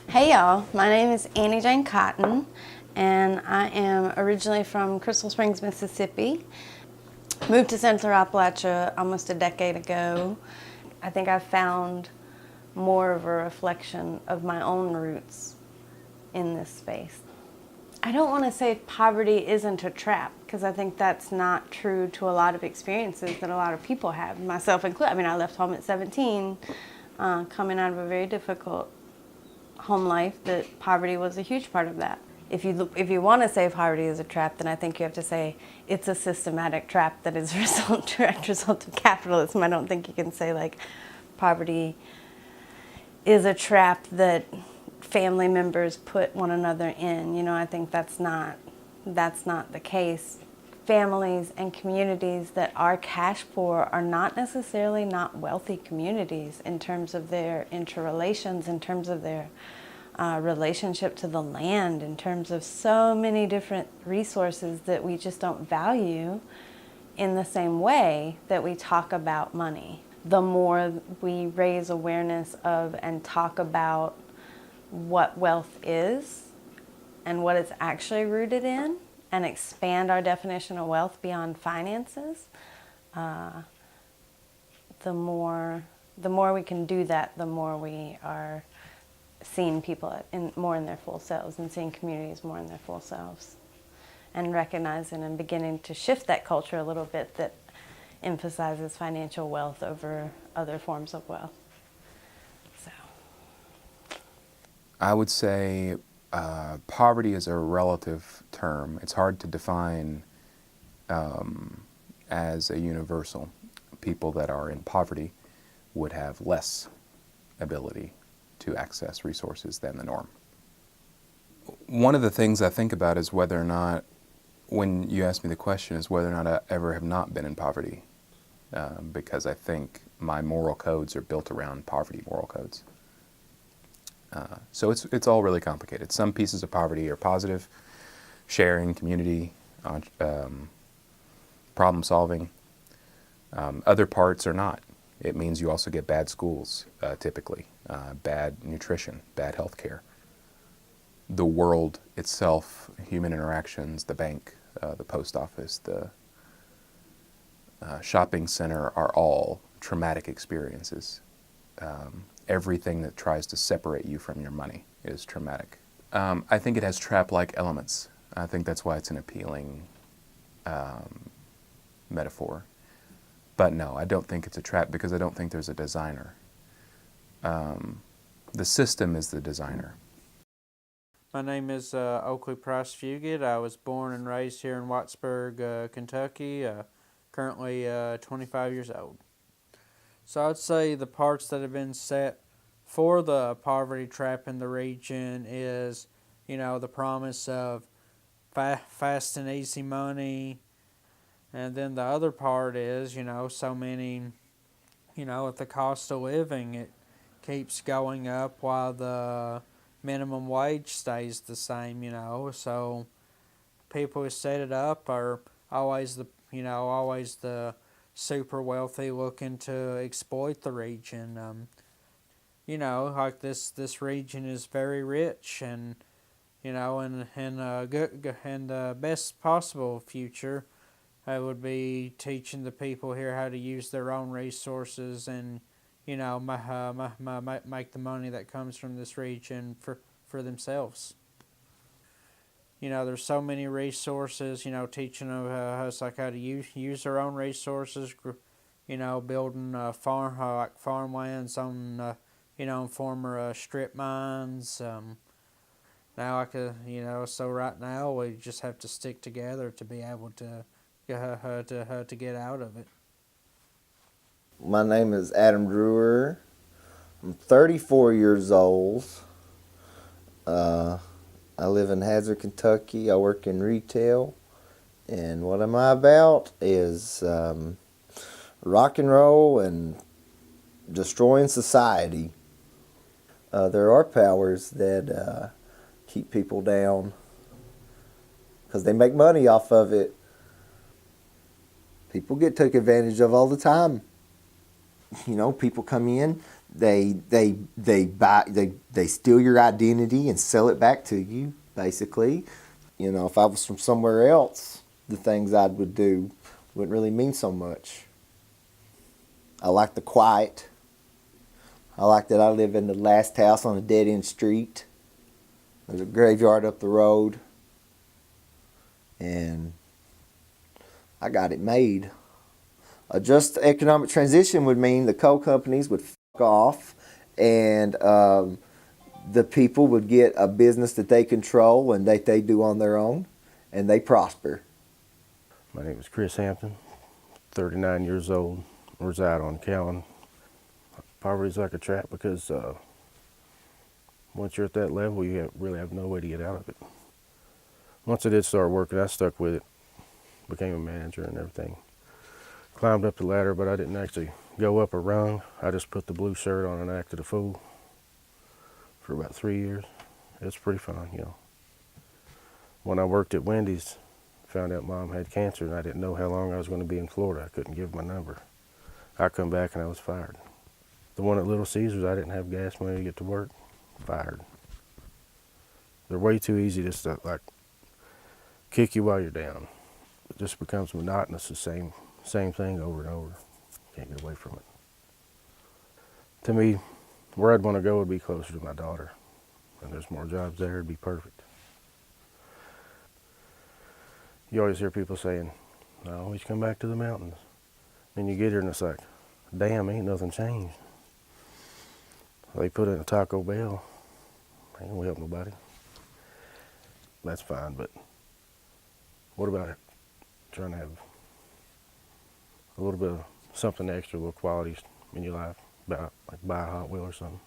Hey y'all, my name is Annie Jane Cotton, and I am originally from Crystal Springs, Mississippi. Moved to Central Appalachia almost a decade ago. I think I've found more of a reflection of my own roots in this space. I don't want to say poverty isn't a trap, because I think that's not true to a lot of experiences that a lot of people have, myself included. I mean, I left home at 17, coming out of a very difficult home life, that poverty was a huge part of that. If you want to say poverty is a trap, then I think you have to say it's a systematic trap that is a direct result of capitalism. I don't think you can say like poverty is a trap that family members put one another in. You know, I think that's not the case. Families and communities that are cash poor are not necessarily not wealthy communities in terms of their interrelations, in terms of their relationship to the land, in terms of so many different resources that we just don't value in the same way that we talk about money. The more we raise awareness of and talk about what wealth is and what it's actually rooted in, and expand our definition of wealth beyond finances, the more we can do that, the more we are seeing people more in their full selves, and seeing communities more in their full selves, and recognizing and beginning to shift that culture a little bit that emphasizes financial wealth over other forms of wealth. So, I would say poverty is a relative term. It's hard to define as a universal. People that are in poverty would have less ability to access resources than the norm. One of the things I think about is whether or not, when you ask me the question, is whether or not I ever have not been in poverty, because I think my moral codes are built around poverty moral codes. So it's all really complicated. Some pieces of poverty are positive, sharing, community, problem solving. Other parts are not. It means you also get bad schools, typically, bad nutrition, bad health care. The world itself, human interactions, the bank, the post office, the shopping center are all traumatic experiences. Everything that tries to separate you from your money is traumatic. I think it has trap-like elements. I think that's why it's an appealing metaphor. But no, I don't think it's a trap, because I don't think there's a designer. The system is the designer. My name is Oakley Prosser. I was born and raised here in Wattsburg, Kentucky, currently 25 years old. So I'd say the parts that have been set for the poverty trap in the region is, the promise of fast and easy money. And then the other part is, so many, with the cost of living, it keeps going up while the minimum wage stays the same, So people who set it up are always the super wealthy looking to exploit the region. Like this region is very rich, and in the best possible future, I would be teaching the people here how to use their own resources and make the money that comes from this region for themselves. There's so many resources, teaching them how to use their own resources, building farmlands on, former strip mines. Now so right now we just have to stick together to be able to get out of it. My name is Adam Drewer. I'm 34 years old. I live in Hazard, Kentucky. I work in retail. And what am I about is rock and roll and destroying society. There are powers that keep people down because they make money off of it. People get taken advantage of all the time. People come in, They steal your identity and sell it back to you, basically. You know, if I was from somewhere else, the things I would do wouldn't really mean so much. I like the quiet. I like that I live in the last house on a dead-end street. There's a graveyard up the road. And I got it made. A just economic transition would mean the coal companies would fuck off, and the people would get a business that they control and that they do on their own, and they prosper. My name is Chris Hampton, 39 years old, reside on Callan. Poverty's like a trap because once you're at that level, you really have no way to get out of it. Once I did start working, I stuck with it, became a manager and everything. Climbed up the ladder, but I didn't actually go up a rung. I just put the blue shirt on and acted a fool for about 3 years. It's pretty fun, you know. When I worked at Wendy's, found out Mom had cancer, and I didn't know how long I was going to be in Florida. I couldn't give my number. I come back and I was fired. The one at Little Caesars, I didn't have gas money to get to work. Fired. They're way too easy just to like kick you while you're down. It just becomes monotonous, the same thing over and over. Can't get away from it. To me, where I'd want to go would be closer to my daughter. And there's more jobs there, it'd be perfect. You always hear people saying, I always come back to the mountains. And you get here and it's like, damn, ain't nothing changed. They put in a Taco Bell. Ain't gonna help nobody. That's fine, but what about it? Trying to have a little bit of something extra, little qualities in your life, like buy a Hot Wheel or something.